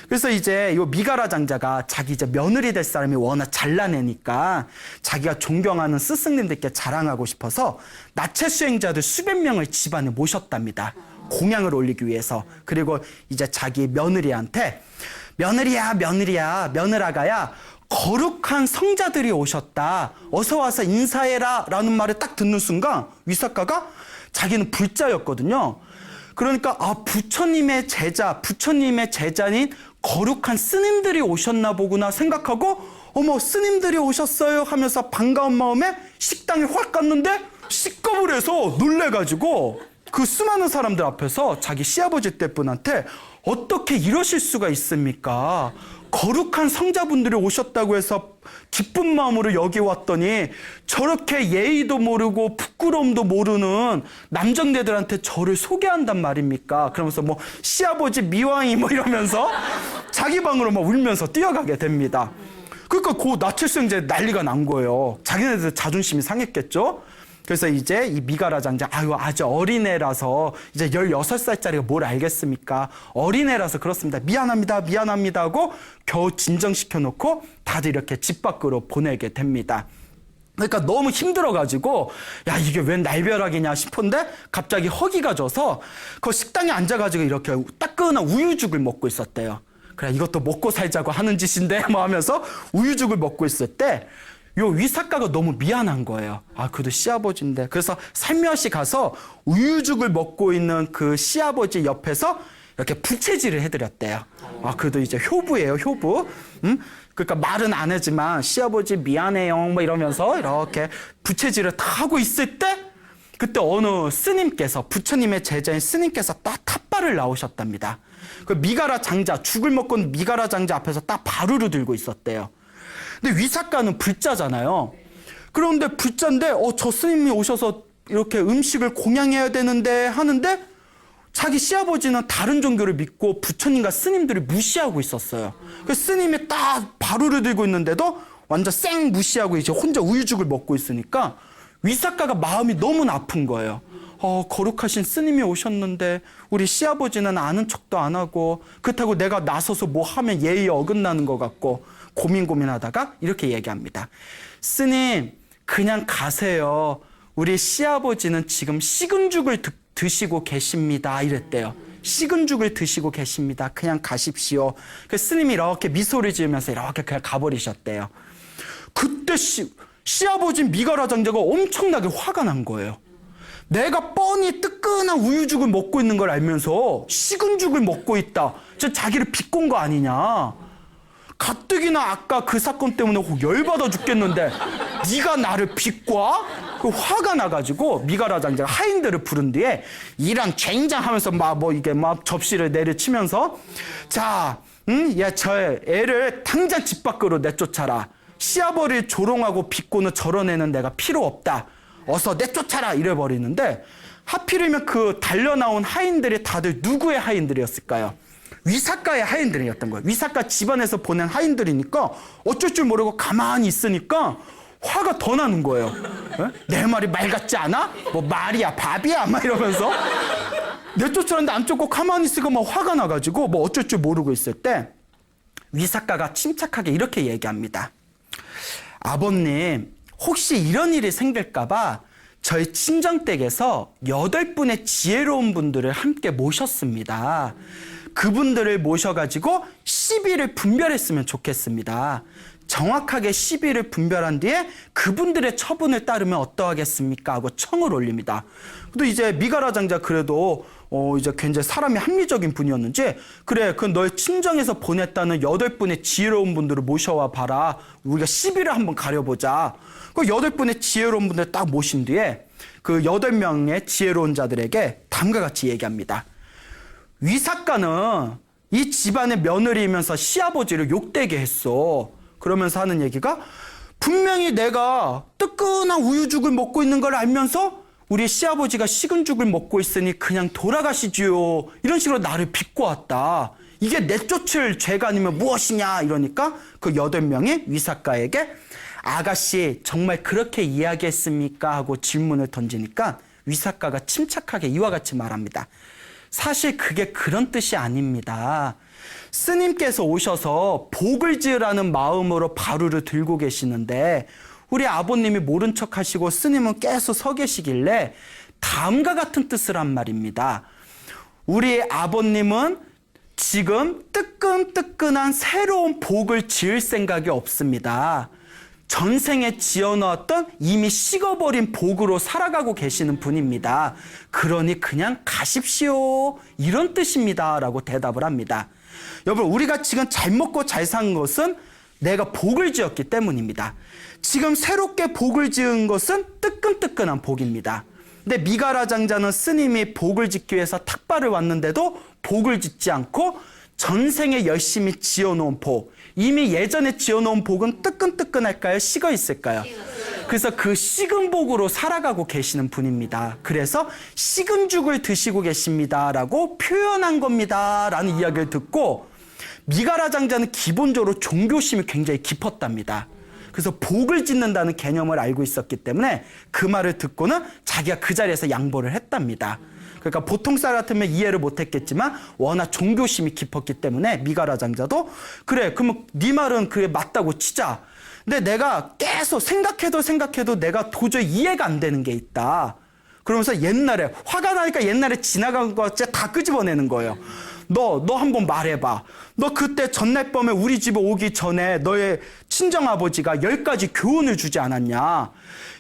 그래서 이제 이 미가라 장자가 자기 이제 며느리 될 사람이 워낙 잘나내니까 자기가 존경하는 스승님들께 자랑하고 싶어서 나체 수행자들 수백 명을 집안에 모셨답니다. 공양을 올리기 위해서. 그리고 이제 자기 며느리한테 며느리야, 며느라가야, 거룩한 성자들이 오셨다. 어서 와서 인사해라. 라는 말을 딱 듣는 순간 위사카가 자기는 불자였거든요. 그러니까 부처님의 제자인 거룩한 스님들이 오셨나 보구나 생각하고 어머, 스님들이 오셨어요 하면서 반가운 마음에 식당에 확 갔는데 식겁을 해서 놀래가지고 그 수많은 사람들 앞에서 자기 시아버지 때 분한테 어떻게 이러실 수가 있습니까? 거룩한 성자분들이 오셨다고 해서 기쁜 마음으로 여기 왔더니 저렇게 예의도 모르고 부끄러움도 모르는 남정네들한테 저를 소개한단 말입니까? 그러면서 시아버지 미왕이 이러면서 자기 방으로 울면서 뛰어가게 됩니다. 그러니까 그 나체수행자에 난리가 난 거예요. 자기네들 자존심이 상했겠죠? 그래서 이제 이 미가라 장자, 아주 어린애라서 이제 16살짜리가 뭘 알겠습니까? 어린애라서 그렇습니다. 미안합니다 하고 겨우 진정시켜 놓고 다들 이렇게 집 밖으로 보내게 됩니다. 그러니까 너무 힘들어가지고 야, 이게 웬 날벼락이냐 싶은데 갑자기 허기가 져서 그 식당에 앉아가지고 이렇게 따끈한 우유죽을 먹고 있었대요. 그래, 이것도 먹고 살자고 하는 짓인데 하면서 우유죽을 먹고 있을 때 요 위사카가 너무 미안한 거예요. 그래도 시아버지인데. 그래서 살며시 가서 우유죽을 먹고 있는 그 시아버지 옆에서 이렇게 부채질을 해드렸대요. 그래도 이제 효부예요, 효부. 그러니까 말은 안 하지만 시아버지 미안해요 이러면서 이렇게 부채질을 다 하고 있을 때 그때 어느 스님께서, 부처님의 제자인 스님께서 딱 탑발을 나오셨답니다. 그 미가라 장자, 죽을 먹고 있는 미가라 장자 앞에서 딱 바루를 들고 있었대요. 근데 위사카는 불자잖아요. 그런데 불자인데 저 스님이 오셔서 이렇게 음식을 공양해야 되는데 하는데 자기 시아버지는 다른 종교를 믿고 부처님과 스님들을 무시하고 있었어요. 그 스님이 딱 바루를 들고 있는데도 완전 쌩 무시하고 이제 혼자 우유죽을 먹고 있으니까 위사카가 마음이 너무 아픈 거예요. 거룩하신 스님이 오셨는데 우리 시아버지는 아는 척도 안 하고 그렇다고 내가 나서서 뭐 하면 예의에 어긋나는 것 같고 고민하다가 이렇게 얘기합니다. 스님, 그냥 가세요. 우리 시아버지는 지금 식은 죽을 드시고 계십니다. 이랬대요. 식은 죽을 드시고 계십니다. 그냥 가십시오. 그 스님이 이렇게 미소를 지으면서 이렇게 그냥 가버리셨대요. 그때 시아버지 미가라 장자가 엄청나게 화가 난 거예요. 내가 뻔히 뜨끈한 우유죽을 먹고 있는 걸 알면서 식은 죽을 먹고 있다. 자기를 비꼰 거 아니냐. 가뜩이나 아까 그 사건 때문에 열받아 죽겠는데 네가 나를 비꼬아? 그 화가 나가지고 미가라 장자가 하인들을 부른 뒤에 이런 쟁장하면서 막 접시를 내려치면서 자, 야, 저 애를 당장 집 밖으로 내쫓아라. 시아버리를 조롱하고 비꼬는 저런 애는 내가 필요 없다. 어서 내쫓아라 이래버리는데 하필이면 그 달려나온 하인들이 다들 누구의 하인들이었을까요? 위사카의 하인들이었던 거예요. 위사카 집안에서 보낸 하인들이니까 어쩔 줄 모르고 가만히 있으니까 화가 더 나는 거예요. 에? 내 말이 말 같지 않아? 뭐 말이야 밥이야 막 이러면서 내쫓았는데 안 쫓고 가만히 있으고 막 화가 나가지고 뭐 어쩔 줄 모르고 있을 때 위사카가 침착하게 이렇게 얘기합니다. 아버님, 혹시 이런 일이 생길까봐 저희 친정댁에서 8분의 지혜로운 분들을 함께 모셨습니다. 그분들을 모셔가지고 시비를 분별했으면 좋겠습니다. 정확하게 시비를 분별한 뒤에 그분들의 처분을 따르면 어떠하겠습니까? 하고 청을 올립니다. 근데 이제 미가라 장자 그래도 이제 굉장히 사람이 합리적인 분이었는지 그래, 그 너의 친정에서 보냈다는 8분의 지혜로운 분들을 모셔와 봐라. 우리가 시비를 한번 가려보자. 그 8분의 지혜로운 분들 딱 모신 뒤에 그 8명의 지혜로운 자들에게 다음과 같이 얘기합니다. 위사카는 이 집안의 며느리이면서 시아버지를 욕되게 했어. 그러면서 하는 얘기가 분명히 내가 뜨끈한 우유죽을 먹고 있는 걸 알면서 우리 시아버지가 식은 죽을 먹고 있으니 그냥 돌아가시지요. 이런 식으로 나를 비꼬았다. 이게 내쫓을 죄가 아니면 무엇이냐 이러니까 그 8명이 위사카에게 아가씨 정말 그렇게 이야기했습니까? 하고 질문을 던지니까 위사카가 침착하게 이와 같이 말합니다. 사실 그게 그런 뜻이 아닙니다. 스님께서 오셔서 복을 지으라는 마음으로 바루를 들고 계시는데 우리 아버님이 모른 척 하시고 스님은 계속 서 계시길래 다음과 같은 뜻을 한 말입니다. 우리 아버님은 지금 뜨끈뜨끈한 새로운 복을 지을 생각이 없습니다. 전생에 지어놓았던 이미 식어버린 복으로 살아가고 계시는 분입니다. 그러니 그냥 가십시오. 이런 뜻입니다. 라고 대답을 합니다. 여러분, 우리가 지금 잘 먹고 잘 산 것은 내가 복을 지었기 때문입니다. 지금 새롭게 복을 지은 것은 뜨끈뜨끈한 복입니다. 근데 미가라 장자는 스님이 복을 짓기 위해서 탁발을 왔는데도 복을 짓지 않고 전생에 열심히 지어놓은 복, 이미 예전에 지어놓은 복은 뜨끈뜨끈할까요? 식어 있을까요? 그래서 그 식은 복으로 살아가고 계시는 분입니다. 그래서 식은 죽을 드시고 계십니다 라고 표현한 겁니다 라는 이야기를 듣고 미가라 장자는 기본적으로 종교심이 굉장히 깊었답니다. 그래서 복을 짓는다는 개념을 알고 있었기 때문에 그 말을 듣고는 자기가 그 자리에서 양보를 했답니다. 그러니까 보통 사람 같으면 이해를 못했겠지만 워낙 종교심이 깊었기 때문에 미가라 장자도 그래, 그러면 네 말은 그게 맞다고 치자. 근데 내가 계속 생각해도 내가 도저히 이해가 안 되는 게 있다. 그러면서 옛날에 화가 나니까 옛날에 지나간 거 다 끄집어내는 거예요. 너 한번 말해봐. 너 그때 전날 밤에 우리 집에 오기 전에 너의 친정아버지가 10가지 교훈을 주지 않았냐.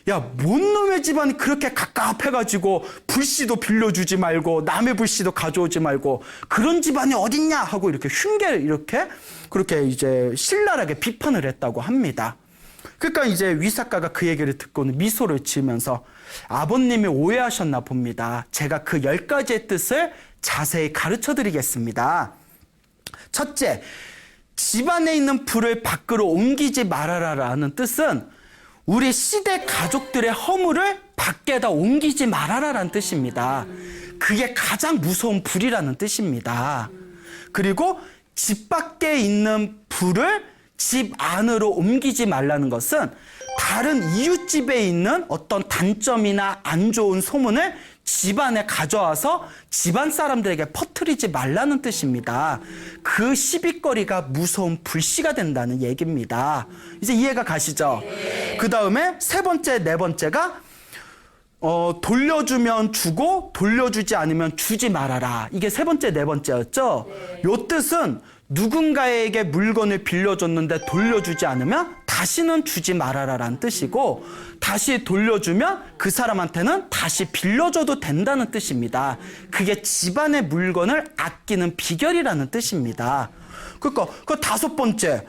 야, 뭔 놈의 집안이 그렇게 갑갑해가지고 불씨도 빌려주지 말고 남의 불씨도 가져오지 말고 그런 집안이 어딨냐 하고 이렇게 그렇게 이제 신랄하게 비판을 했다고 합니다. 그러니까 이제 위사카가 그 얘기를 듣고는 미소를 지으면서 아버님이 오해하셨나 봅니다. 제가 그 10가지의 뜻을 자세히 가르쳐 드리겠습니다. 첫째, 집안에 있는 불을 밖으로 옮기지 말아라라는 뜻은 우리 시대 가족들의 허물을 밖에다 옮기지 말아라라는 뜻입니다. 그게 가장 무서운 불이라는 뜻입니다. 그리고 집 밖에 있는 불을 집 안으로 옮기지 말라는 것은 다른 이웃집에 있는 어떤 단점이나 안 좋은 소문을 집안에 가져와서 집안 사람들에게 퍼뜨리지 말라는 뜻입니다. 그 시비거리가 무서운 불씨가 된다는 얘기입니다. 이제 이해가 가시죠? 그 다음에 세 번째, 네 번째가 돌려주면 주고 돌려주지 않으면 주지 말아라. 이게 세 번째, 네 번째였죠? 요 뜻은 누군가에게 물건을 빌려줬는데 돌려주지 않으면 다시는 주지 말아라라는 뜻이고 다시 돌려주면 그 사람한테는 다시 빌려줘도 된다는 뜻입니다. 그게 집안의 물건을 아끼는 비결이라는 뜻입니다. 그러니까 그 다섯 번째,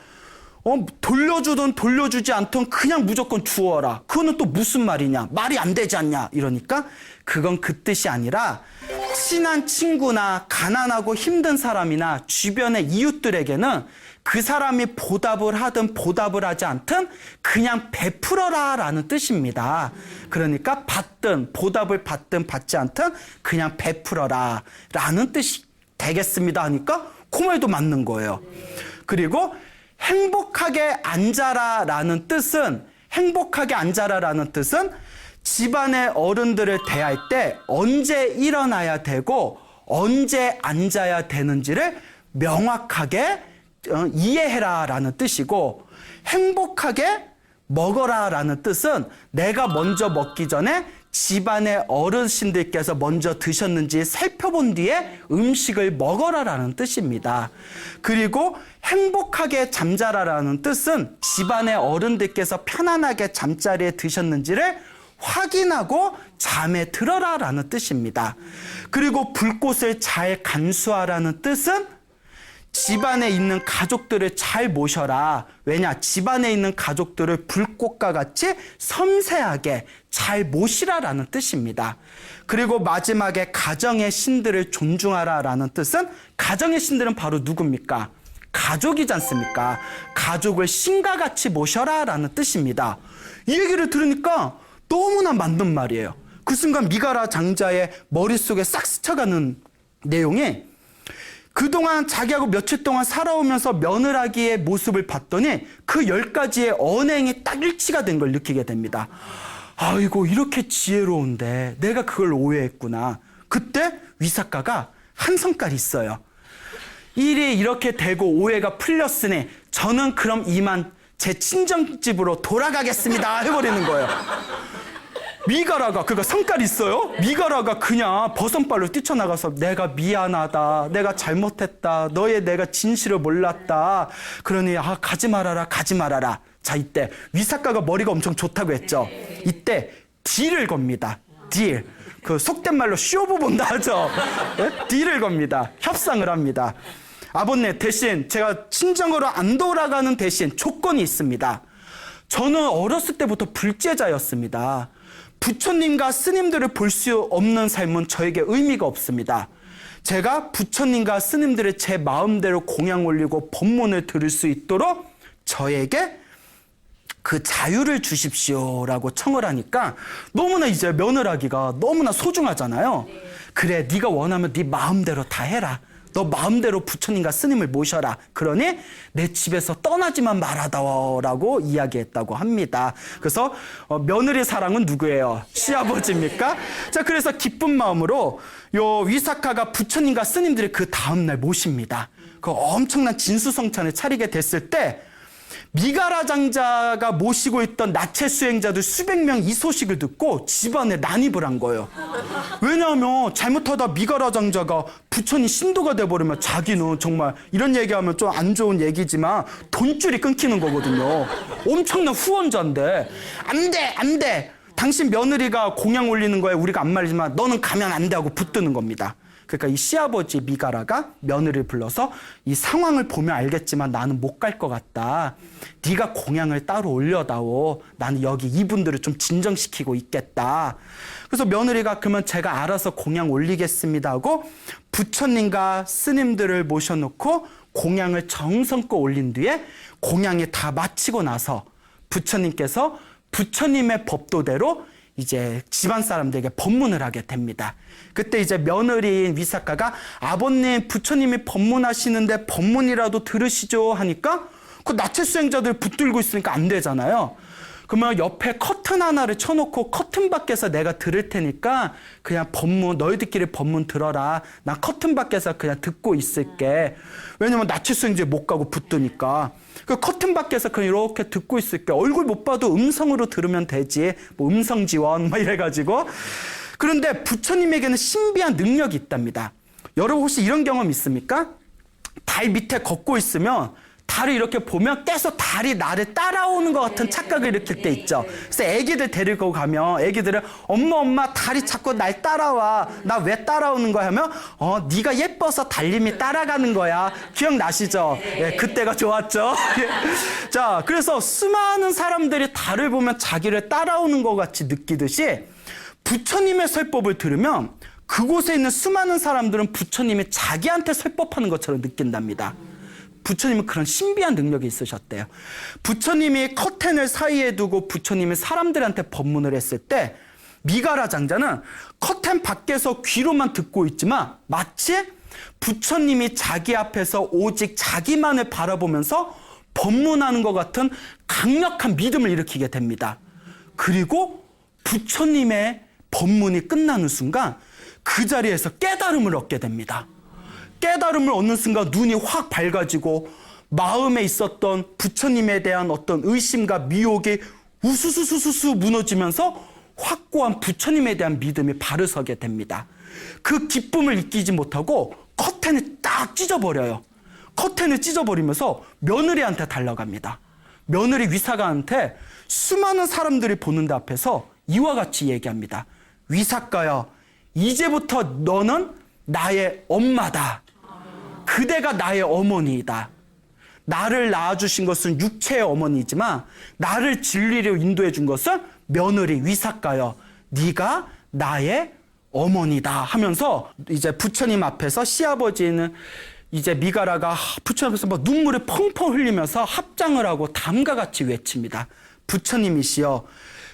돌려주든 돌려주지 않든 그냥 무조건 주어라. 그거는 또 무슨 말이냐? 말이 안 되지 않냐? 이러니까 그건 그 뜻이 아니라 친한 친구나 가난하고 힘든 사람이나 주변의 이웃들에게는 그 사람이 보답을 하든 보답을 하지 않든 그냥 베풀어라 라는 뜻입니다. 그러니까 받든 보답을 받든 받지 않든 그냥 베풀어라 라는 뜻이 되겠습니다 하니까 그 말도 맞는 거예요. 그리고 행복하게 앉아라 라는 뜻은 집안의 어른들을 대할 때 언제 일어나야 되고 언제 앉아야 되는지를 명확하게 이해해라 라는 뜻이고, 행복하게 먹어라 라는 뜻은 내가 먼저 먹기 전에 집안의 어르신들께서 먼저 드셨는지 살펴본 뒤에 음식을 먹어라 라는 뜻입니다. 그리고 행복하게 잠자라 라는 뜻은 집안의 어른들께서 편안하게 잠자리에 드셨는지를 확인하고 잠에 들어라 라는 뜻입니다. 그리고 불꽃을 잘 간수하라는 뜻은 집안에 있는 가족들을 잘 모셔라. 왜냐? 집안에 있는 가족들을 불꽃과 같이 섬세하게 잘 모시라라는 뜻입니다. 그리고 마지막에 가정의 신들을 존중하라라는 뜻은 가정의 신들은 바로 누굽니까? 가족이지 않습니까? 가족을 신과 같이 모셔라라는 뜻입니다. 이 얘기를 들으니까 너무나 맞는 말이에요. 그 순간 미가라 장자의 머릿속에 싹 스쳐가는 내용이, 그동안 자기하고 며칠 동안 살아오면서 며느라기의 모습을 봤더니 그 10가지의 언행이 딱 일치가 된 걸 느끼게 됩니다. 아이고, 이렇게 지혜로운데 내가 그걸 오해했구나. 그때 위사카가 한 성깔이 있어요. 일이 이렇게 되고 오해가 풀렸으니 저는 그럼 이만 제 친정집으로 돌아가겠습니다 해버리는 거예요. 미가라가, 그러니까 성깔이 있어요? 미가라가 그냥 버선발로 뛰쳐나가서 내가 미안하다, 내가 잘못했다, 내가 진실을 몰랐다, 그러니 가지 말아라, 가지 말아라. 자, 이때 위사카가 머리가 엄청 좋다고 했죠. 이때 딜을 겁니다. 딜. 그 속된 말로 쇼부 본다 하죠. 네? 딜을 겁니다. 협상을 합니다. 아버님, 대신 제가 친정으로 안 돌아가는 대신 조건이 있습니다. 저는 어렸을 때부터 불제자였습니다. 부처님과 스님들을 볼 수 없는 삶은 저에게 의미가 없습니다. 제가 부처님과 스님들을 제 마음대로 공양 올리고 법문을 들을 수 있도록 저에게 그 자유를 주십시오라고 청을 하니까 너무나 이제 며느라기가 너무나 소중하잖아요. 그래, 네가 원하면 네 마음대로 다 해라. 너 마음대로 부처님과 스님을 모셔라. 그러니 내 집에서 떠나지만 말아다오라고 이야기했다고 합니다. 그래서 며느리 사랑은 누구예요? 시아버지입니까? 자, 그래서 기쁜 마음으로 요 위사카가 부처님과 스님들을 그 다음날 모십니다. 그 엄청난 진수성찬을 차리게 됐을 때 미가라 장자가 모시고 있던 나체 수행자들 수백 명 이 소식을 듣고 집안에 난입을 한 거예요. 왜냐하면 잘못하다 미가라 장자가 부처님 신도가 돼버리면 자기는 정말 이런 얘기하면 좀 안 좋은 얘기지만 돈줄이 끊기는 거거든요. 엄청난 후원자인데 안 돼. 당신 며느리가 공양 올리는 거에 우리가 안 말리지만 너는 가면 안 돼 하고 붙드는 겁니다. 그러니까 이 시아버지 미가라가 며느리를 불러서 이 상황을 보면 알겠지만 나는 못 갈 것 같다. 네가 공양을 따로 올려다오. 나는 여기 이분들을 좀 진정시키고 있겠다. 그래서 며느리가 그러면 제가 알아서 공양 올리겠습니다 하고 부처님과 스님들을 모셔놓고 공양을 정성껏 올린 뒤에 공양이 다 마치고 나서 부처님께서 부처님의 법도대로 이제 집안 사람들에게 법문을 하게 됩니다. 그때 이제 며느리인 위사카가 아버님 부처님이 법문하시는데 법문이라도 들으시죠 하니까 그 나체 수행자들 붙들고 있으니까 안 되잖아요. 그러면 옆에 커튼 하나를 쳐놓고 커튼 밖에서 내가 들을 테니까 그냥 법문, 너희들끼리 법문 들어라. 난 커튼 밖에서 그냥 듣고 있을게. 왜냐면 나체 수행자에 못 가고 붙드니까. 그 커튼 밖에서 그냥 이렇게 듣고 있을게. 얼굴 못 봐도 음성으로 들으면 되지. 뭐 음성 지원 막 이래가지고. 그런데 부처님에게는 신비한 능력이 있답니다. 여러분 혹시 이런 경험 있습니까? 달 밑에 걷고 있으면 달을 이렇게 보면 계속 달이 나를 따라오는 것 같은 착각을 일으킬 때 있죠. 그래서 애기들 데리고 가면 애기들은 엄마 달이 자꾸 날 따라와. 나 왜 따라오는 거야 하면 네가 예뻐서 달님이 따라가는 거야. 기억나시죠? 예, 그때가 좋았죠. 자, 그래서 수많은 사람들이 달을 보면 자기를 따라오는 것 같이 느끼듯이 부처님의 설법을 들으면 그곳에 있는 수많은 사람들은 부처님이 자기한테 설법하는 것처럼 느낀답니다. 부처님은 그런 신비한 능력이 있으셨대요. 부처님이 커튼을 사이에 두고 부처님이 사람들한테 법문을 했을 때 미가라 장자는 커튼 밖에서 귀로만 듣고 있지만 마치 부처님이 자기 앞에서 오직 자기만을 바라보면서 법문하는 것 같은 강력한 믿음을 일으키게 됩니다. 그리고 부처님의 법문이 끝나는 순간 그 자리에서 깨달음을 얻게 됩니다. 깨달음을 얻는 순간 눈이 확 밝아지고 마음에 있었던 부처님에 대한 어떤 의심과 미혹이 우수수수수 무너지면서 확고한 부처님에 대한 믿음이 바로 서게 됩니다. 그 기쁨을 잊지 못하고 커튼을 딱 찢어버려요. 커튼을 찢어버리면서 며느리한테 달려갑니다. 며느리 위사가한테 수많은 사람들이 보는 데 앞에서 이와 같이 얘기합니다. 위사가야, 이제부터 너는 나의 엄마다. 그대가 나의 어머니이다. 나를 낳아주신 것은 육체의 어머니이지만 나를 진리로 인도해 준 것은 며느리 위사가여, 네가 나의 어머니다 하면서 이제 부처님 앞에서 시아버지는 이제 미가라가 부처님 앞에서 막 눈물을 펑펑 흘리면서 합장을 하고 다음과 같이 외칩니다. 부처님이시여,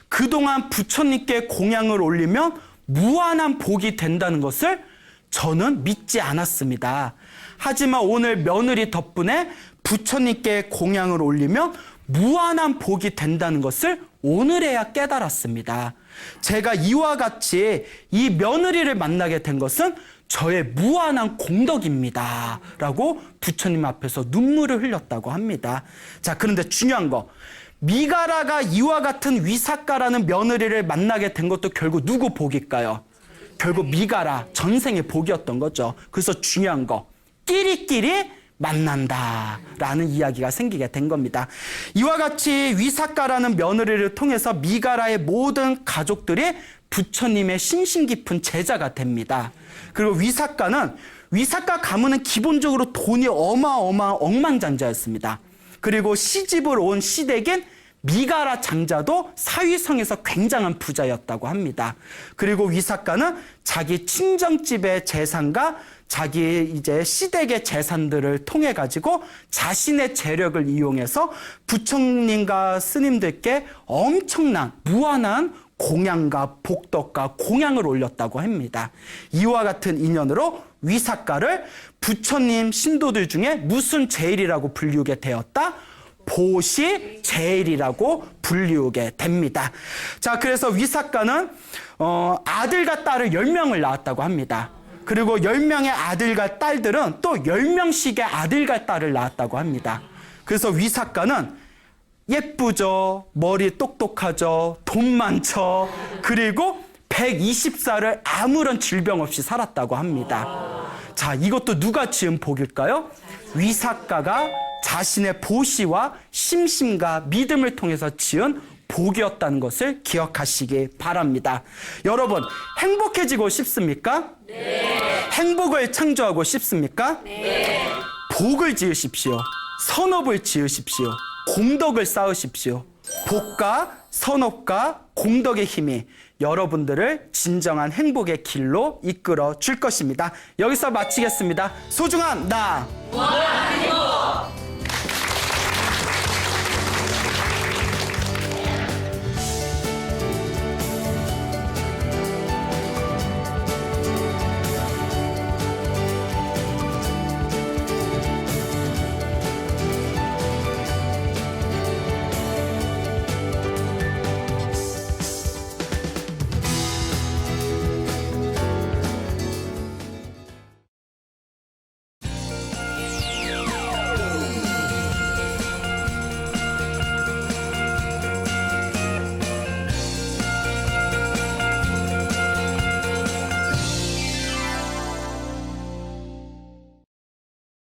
그동안 부처님께 공양을 올리면 무한한 복이 된다는 것을 저는 믿지 않았습니다. 하지만 오늘 며느리 덕분에 부처님께 공양을 올리면 무한한 복이 된다는 것을 오늘에야 깨달았습니다. 제가 이와 같이 이 며느리를 만나게 된 것은 저의 무한한 공덕입니다. 라고 부처님 앞에서 눈물을 흘렸다고 합니다. 자, 그런데 중요한 거, 미가라가 이와 같은 위사가라는 며느리를 만나게 된 것도 결국 누구 복일까요? 결국 미가라 전생의 복이었던 거죠. 그래서 중요한 거, 끼리끼리 만난다라는 이야기가 생기게 된 겁니다. 이와 같이 위사가라는 며느리를 통해서 미가라의 모든 가족들이 부처님의 신심 깊은 제자가 됩니다. 그리고 위사가 가문은 기본적으로 돈이 어마어마한 억만장자였습니다. 그리고 시집을 온 시댁인 미가라 장자도 사위성에서 굉장한 부자였다고 합니다. 그리고 위사가는 자기 친정집의 재산과 자기 이제 시댁의 재산들을 통해 가지고 자신의 재력을 이용해서 부처님과 스님들께 엄청난 무한한 공양과 복덕과 공양을 올렸다고 합니다. 이와 같은 인연으로 위사가를 부처님 신도들 중에 무슨 제일이라고 불리우게 되었다? 보시 제일이라고 불리우게 됩니다. 자, 그래서 위사가는 아들과 딸을 10명을 낳았다고 합니다. 그리고 10명의 아들과 딸들은 또 10명씩의 아들과 딸을 낳았다고 합니다. 그래서 위사가는 예쁘죠, 머리 똑똑하죠, 돈 많죠, 그리고 120살을 아무런 질병 없이 살았다고 합니다. 자, 이것도 누가 지은 복일까요? 위사가가 자신의 보시와 심심과 믿음을 통해서 지은 복이었다는 것을 기억하시기 바랍니다. 여러분, 행복해지고 싶습니까? 네. 행복을 창조하고 싶습니까? 네. 복을 지으십시오. 선업을 지으십시오. 공덕을 쌓으십시오. 복과 선업과 공덕의 힘이 여러분들을 진정한 행복의 길로 이끌어 줄 것입니다. 여기서 마치겠습니다. 소중한 나.